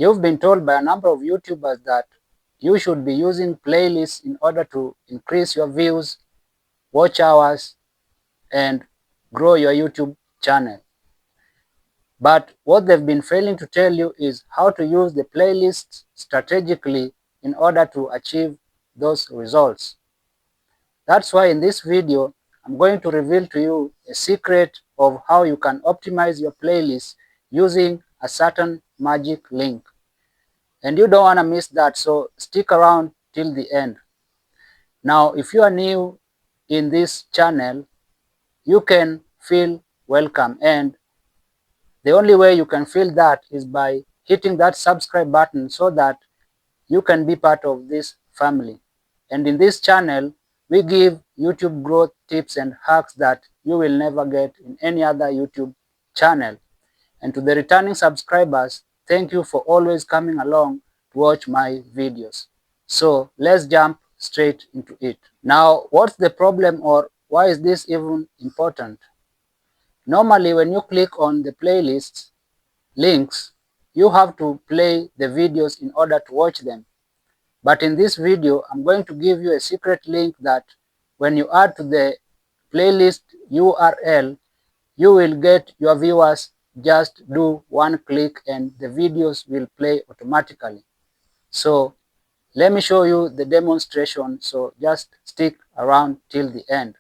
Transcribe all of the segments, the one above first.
You've been told by a number of YouTubers that you should be using playlists in order to increase your views, watch hours, and grow your YouTube channel. But what they've been failing to tell you is how to use the playlists strategically in order to achieve those results. That's why in this video, I'm going to reveal to you a secret of how you can optimize your playlist using a certain magic link. And you don't want to miss that, so stick around till the end. Now, if you are new in this channel, you can feel welcome, and the only way you can feel that is by hitting that subscribe button so that you can be part of this family. And in this channel, we give YouTube growth tips and hacks that you will never get in any other YouTube channel. And to the returning subscribers, thank you for always coming along to watch my videos. So let's jump straight into it. Now, what's the problem, or why is this even important? Normally, when you click on the playlists links, you have to play the videos in order to watch them. But in this video, I'm going to give you a secret link that when you add to the playlist URL, you will get your viewers just do one click and the videos will play automatically. So let me show you the demonstration, so just stick around till the end.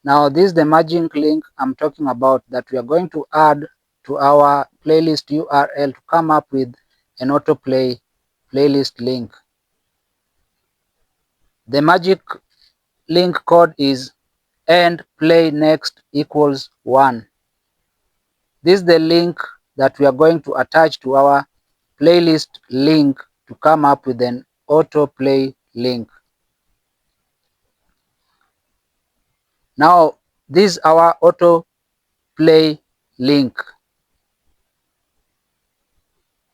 Now this is the magic link I'm talking about that we are going to add to our playlist URL to come up with an autoplay playlist link. The magic link code is and play next equals 1. This is the link that we are going to attach to our playlist link to come up with an autoplay link. Now this is our autoplay link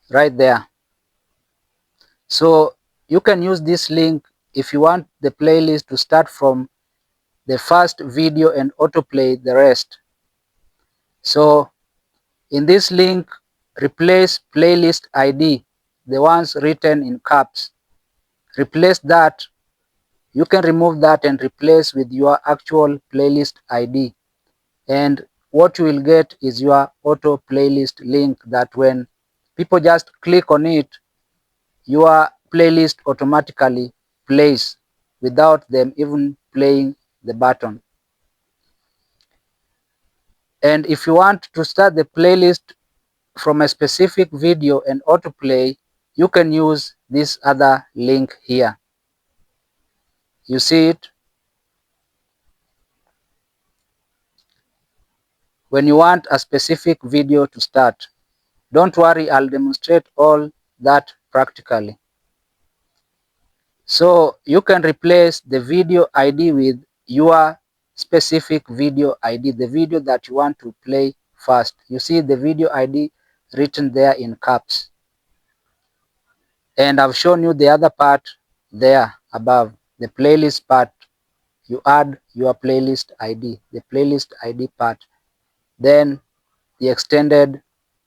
right there. So you can use this link if you want the playlist to start from the first video and autoplay the rest. So in this link, replace playlist ID, the ones written in caps. Replace that. You can remove that and replace with your actual playlist ID. And what you will get is your auto playlist link that when people just click on it, your playlist automatically plays without them even playing the button. And if you want to start the playlist from a specific video and autoplay, you can use this other link here. You see it? When you want a specific video to start. Don't worry, I'll demonstrate all that practically. So you can replace the video ID with your specific video ID, the video that you want to play first. You see the video ID written there in caps. And I've shown you the other part there above, the playlist part. You add your playlist ID, the playlist ID part. Then the extended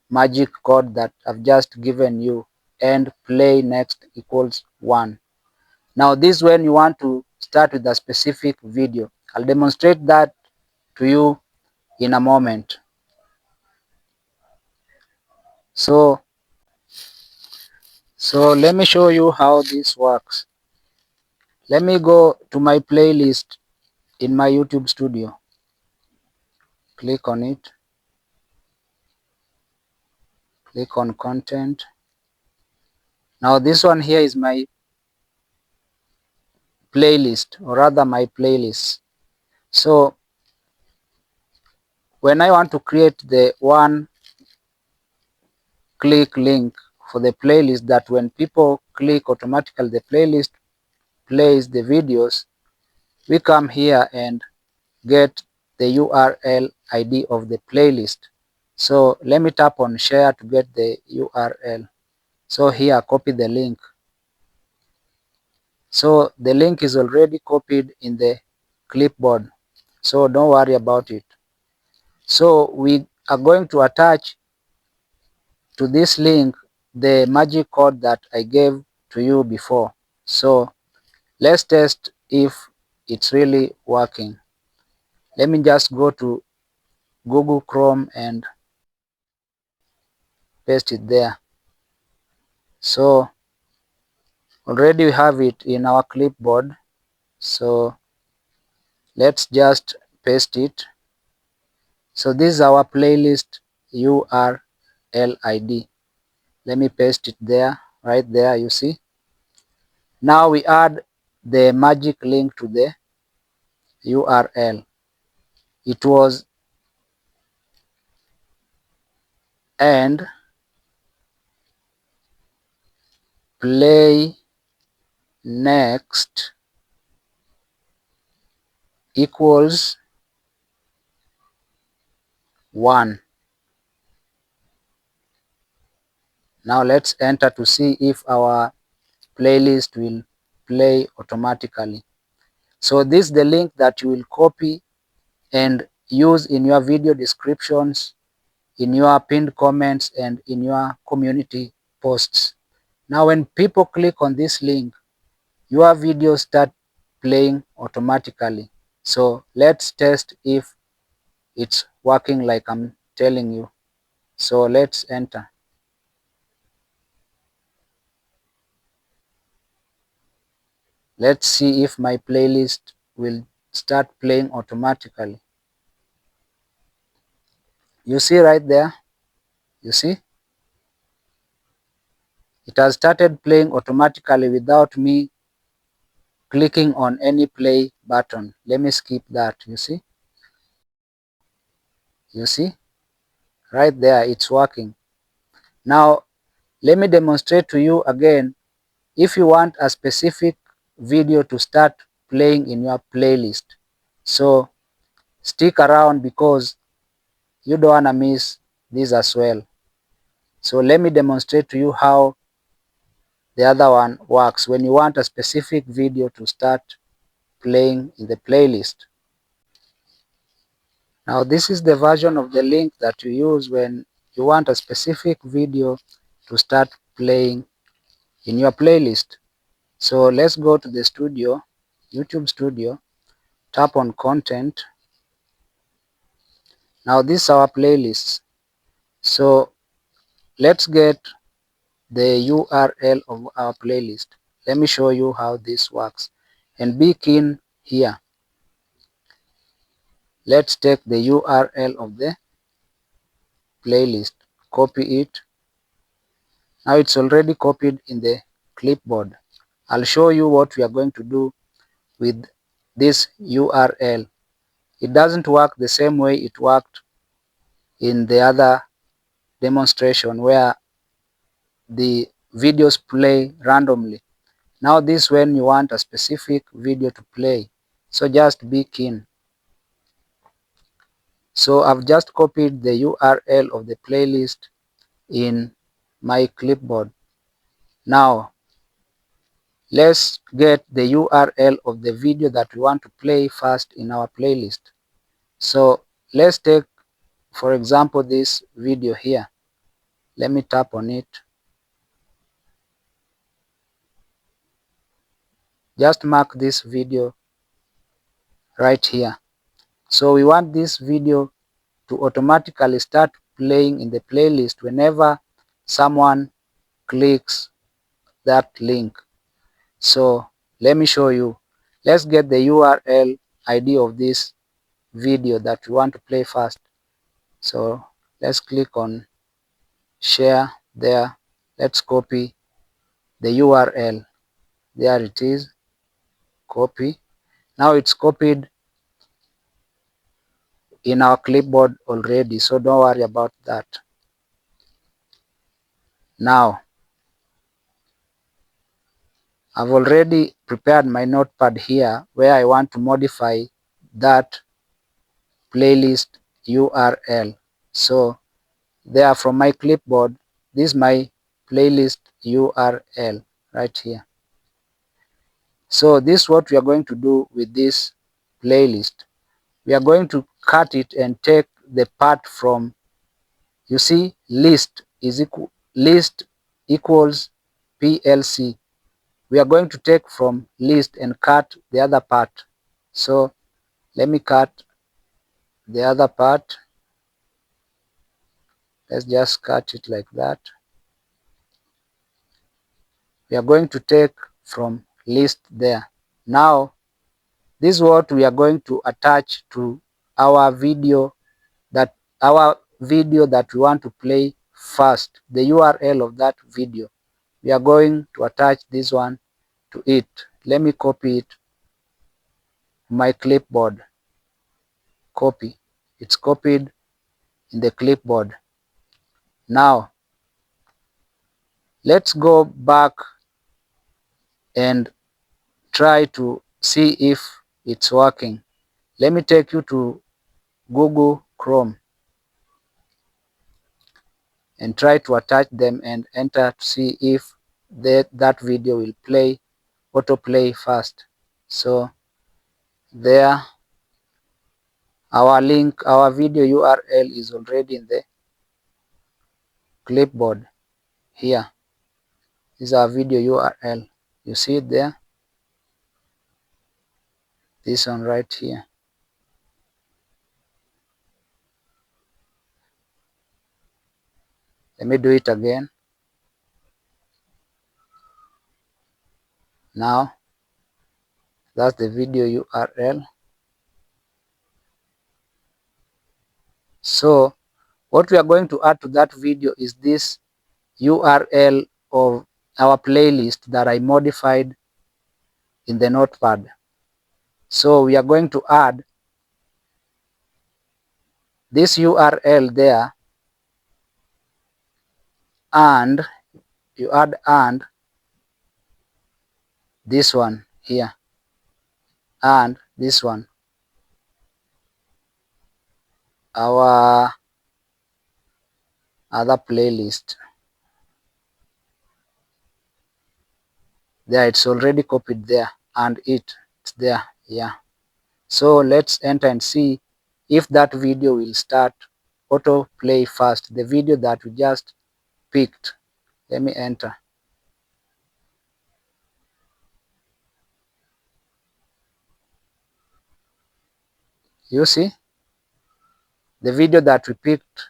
magic code that I've just given you, and play next equals 1. Now this is when you want to start with a specific video. I'll demonstrate that to you in a moment. So let me show you how this works. Let me go to my playlist in my YouTube studio. Click on it. Click on content. Now this one here is my playlist, or rather my playlists. So when I want to create the one click link for the playlist that when people click automatically the playlist plays the videos, we come here and get the URL ID of the playlist. So let me tap on share to get the URL. So here, copy the link. So the link is already copied in the clipboard, so don't worry about it. So we are going to attach to this link the magic code that I gave to you before. So let's test if it's really working. Let me just go to Google Chrome and paste it there. So already we have it in our clipboard. So let's just paste it. So this is our playlist URL ID. Let me paste it there, right there, you see. Now we add the magic link to the URL. It was and play next equals 1. Now let's enter to see if our playlist will play automatically. So this is the link that you will copy and use in your video descriptions, in your pinned comments, and in your community posts. Now when people click on this link, your videos start playing automatically. So let's test if it's working like I'm telling you. So let's enter. Let's see if my playlist will start playing automatically. You see right there? You see? It has started playing automatically without me clicking on any play button. Let me skip that. You see? You see? Right there, it's working. Now, let me demonstrate to you again. If you want a specific video to start playing in your playlist, so stick around because you don't want to miss this as well. So let me demonstrate to you how the other one works when you want a specific video to start playing in the playlist. Now this is the version of the link that you use when you want a specific video to start playing in your playlist. So let's go to the studio, YouTube Studio, tap on content. Now this is our playlist. So let's get the URL of our playlist. Let me show you how this works. And be keen here. Let's take the URL of the playlist, copy it. Now it's already copied in the clipboard. I'll show you what we are going to do with this URL. It doesn't work the same way it worked in the other demonstration where the videos play randomly. Now this when you want a specific video to play. So just be keen. So I've just copied the URL of the playlist in my clipboard. Now let's get the URL of the video that we want to play first in our playlist. So let's take, for example, this video here. Let me tap on it. Just mark this video right here. So we want this video to automatically start playing in the playlist whenever someone clicks that link. So let me show you. Let's get the URL ID of this video that we want to play first. So let's click on share there. Let's copy the URL. There it is. Copy. Now it's copied in our clipboard already, so don't worry about that. Now I've already prepared my notepad here where I want to modify that playlist URL. So there from my clipboard, this is my playlist URL right here. So this is what we are going to do with this playlist. We are going to cut it and take the part from, you see, list is equal list equals PLC. We are going to take from list and cut the other part. So let me cut the other part. Let's just cut it like that. We are going to take from list there. Now, this is what we are going to attach to our video that we want to play first, the URL of that video. We are going to attach this one to it. Let me copy it to my clipboard. Copy. It's copied in the clipboard. Now, let's go back and try to see if it's working. Let me take you to Google Chrome and try to attach them and enter to see if that video will play autoplay first. So there, our link, our video URL is already in the clipboard here. This is our video URL. You see it there? This one right here. Let me do it again. Now, that's the video URL. So, what we are going to add to that video is this URL of our playlist that I modified in the notepad. So, we are going to add this URL there, and you add and this one here and this one, our other playlist. There, it's already copied there, and it's there. Yeah. So let's enter and see if that video will start autoplay first, the video that we just picked. Let me enter. You see the video that we picked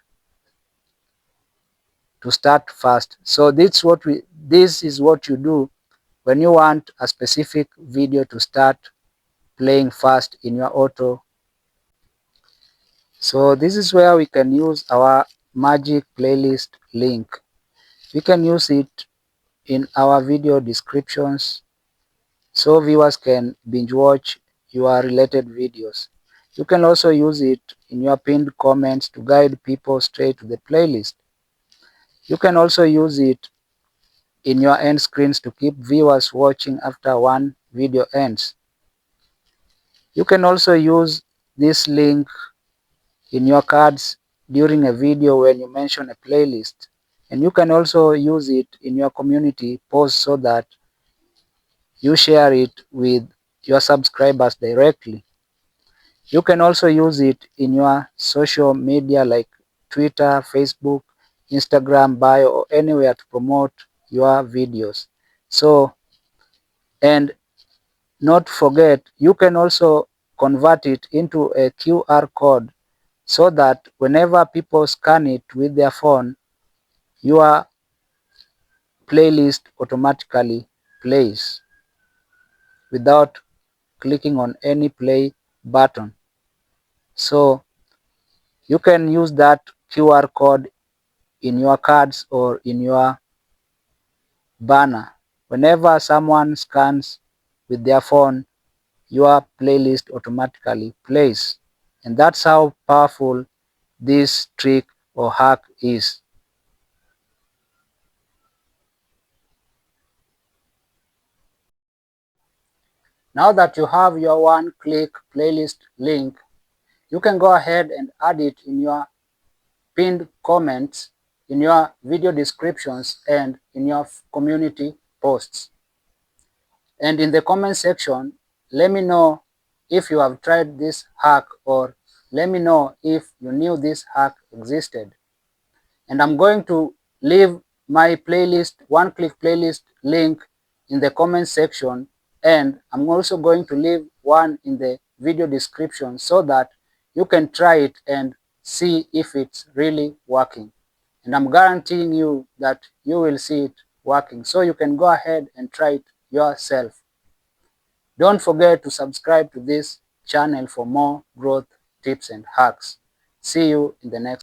to start first. So this is what you do when you want a specific video to start playing first in your auto. So this is where we can use our magic playlist link. We can use it in our video descriptions so viewers can binge watch your related videos. You can also use it in your pinned comments to guide people straight to the playlist. You can also use it in your end screens to keep viewers watching after one video ends. You can also use this link in your cards during a video when you mention a playlist. And you can also use it in your community posts so that you share it with your subscribers directly. You can also use it in your social media like Twitter, Facebook, Instagram bio, or anywhere to promote your videos. So, and not forget, you can also convert it into a QR code so that whenever people scan it with their phone, your playlist automatically plays without clicking on any play button. So you can use that QR code in your cards or in your banner. Whenever someone scans with their phone, your playlist automatically plays. And that's how powerful this trick or hack is. Now that you have your one-click playlist link, you can go ahead and add it in your pinned comments, in your video descriptions, and in your community posts. And in the comment section, let me know if you have tried this hack, or let me know if you knew this hack existed. And I'm going to leave my playlist, one-click playlist link in the comment section, and I'm also going to leave one in the video description so that you can try it and see if it's really working. And I'm guaranteeing you that you will see it working, so you can go ahead and try it yourself. Don't forget to subscribe to this channel for more growth tips and hacks. See you in the next